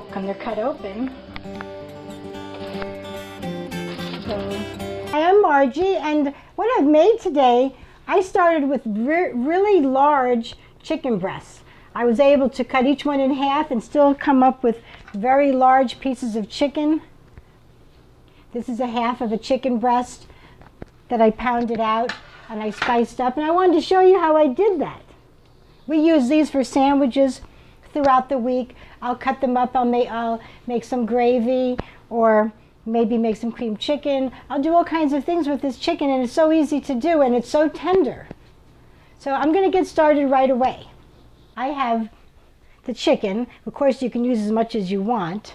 when they're cut open. So, I am Margie, and what I've made today, I started with really large chicken breasts. I was able to cut each one in half and still come up with very large pieces of chicken. This is a half of a chicken breast that I pounded out and I spiced up, and I wanted to show you how I did that. We use these for sandwiches throughout the week. I'll cut them up, I'll make some gravy, or maybe make some cream chicken. I'll do all kinds of things with this chicken, and it's so easy to do, and it's so tender. So I'm going to get started right away. I have the chicken. Of course, you can use as much as you want.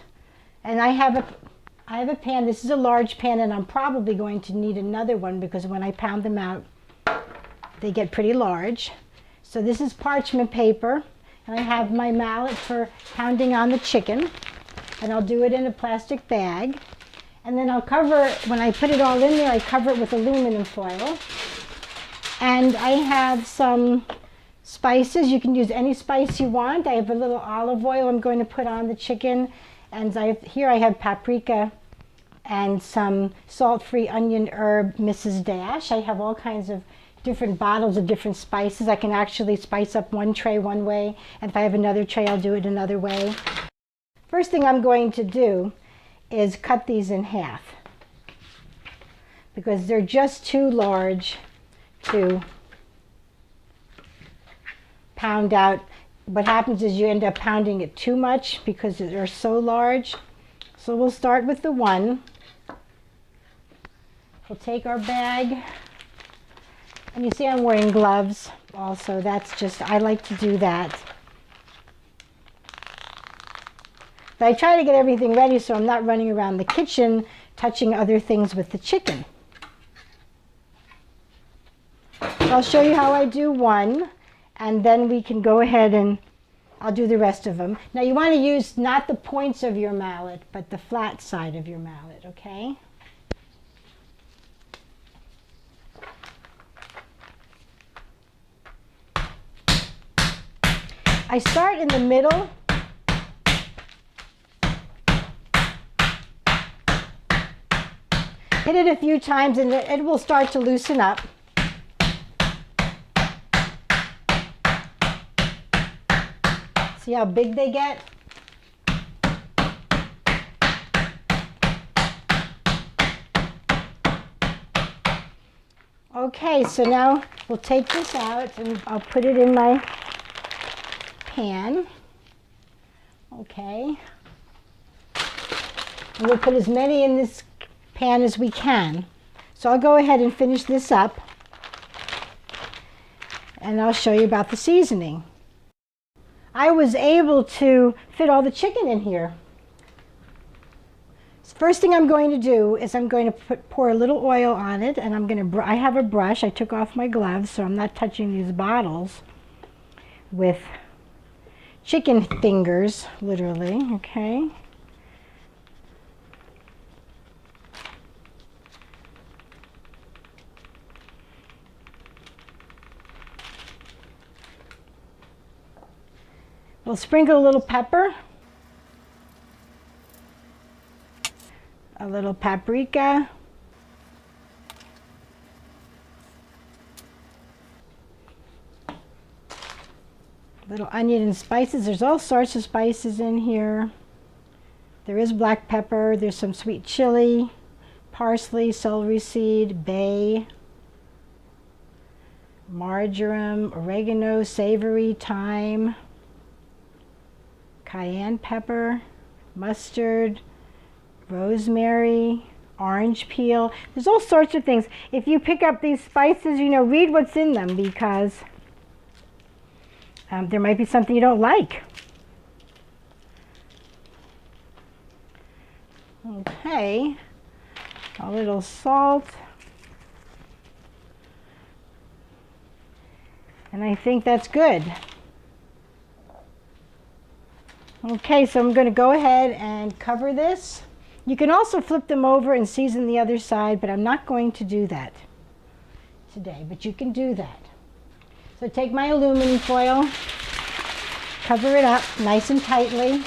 And I have a pan. This is a large pan, and I'm probably going to need another one because when I pound them out, they get pretty large. So this is parchment paper, and I have my mallet for pounding on the chicken, and I'll do it in a plastic bag. And then I'll cover, when I put it all in there, I cover it with aluminum foil. And I have some spices. You can use any spice you want. I have a little olive oil I'm going to put on the chicken. And here I have paprika and some salt-free onion herb Mrs. Dash. I have all kinds of different bottles of different spices. I can actually spice up one tray one way, and if I have another tray, I'll do it another way. First thing I'm going to do is cut these in half because they're just too large to pound out. What happens is you end up pounding it too much because they're so large. So we'll start with the one. We'll take our bag, and you see I'm wearing gloves also. That's just, I like to do that. But I try to get everything ready so I'm not running around the kitchen touching other things with the chicken. So I'll show you how I do one, and then we can go ahead and I'll do the rest of them. Now you want to use not the points of your mallet, but the flat side of your mallet, okay? I start in the middle. Hit it a few times and it will start to loosen up. See how big they get? Okay, so now we'll take this out and I'll put it in my pan. Okay. And we'll put as many in this pan as we can. So I'll go ahead and finish this up, and I'll show you about the seasoning. I was able to fit all the chicken in here. So first thing I'm going to do is I'm going to pour a little oil on it, and I have a brush. I took off my gloves so I'm not touching these bottles with chicken fingers, literally, okay? We'll sprinkle a little pepper, a little paprika, a little onion and spices. There's all sorts of spices in here. There is black pepper, there's some sweet chili, parsley, celery seed, bay, marjoram, oregano, savory, thyme, cayenne pepper, mustard, rosemary, orange peel. There's all sorts of things. If you pick up these spices, read what's in them because there might be something you don't like. Okay, a little salt. And I think that's good. Okay, so I'm going to go ahead and cover this. You can also flip them over and season the other side, but I'm not going to do that today, but you can do that. So take my aluminum foil, cover it up nice and tightly.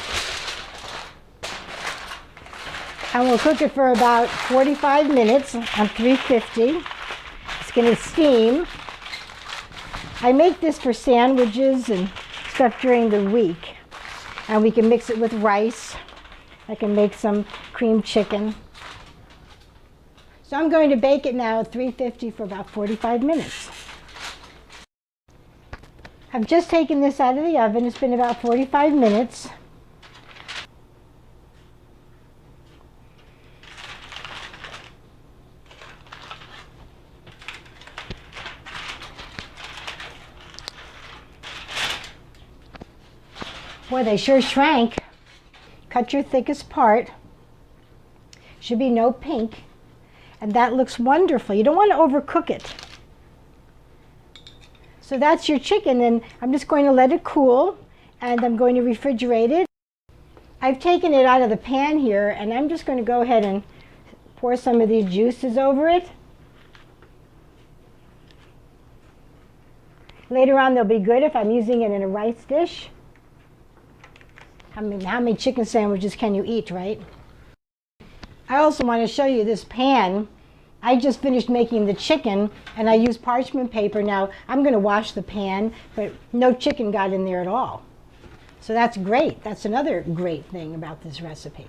And we'll cook it for about 45 minutes on 350. It's going to steam. I make this for sandwiches and stuff during the week. And we can mix it with rice. I can make some cream chicken. So I'm going to bake it now at 350 for about 45 minutes. I've just taken this out of the oven. It's been about 45 minutes. Boy, they sure shrank. Cut your thickest part. Should be no pink. And that looks wonderful. You don't want to overcook it. So that's your chicken, and I'm just going to let it cool, and I'm going to refrigerate it. I've taken it out of the pan here, and I'm just going to go ahead and pour some of these juices over it. Later on, they'll be good if I'm using it in a rice dish. How many chicken sandwiches can you eat, right? I also want to show you this pan. I just finished making the chicken, and I used parchment paper. Now, I'm going to wash the pan, but no chicken got in there at all. So that's great. That's another great thing about this recipe.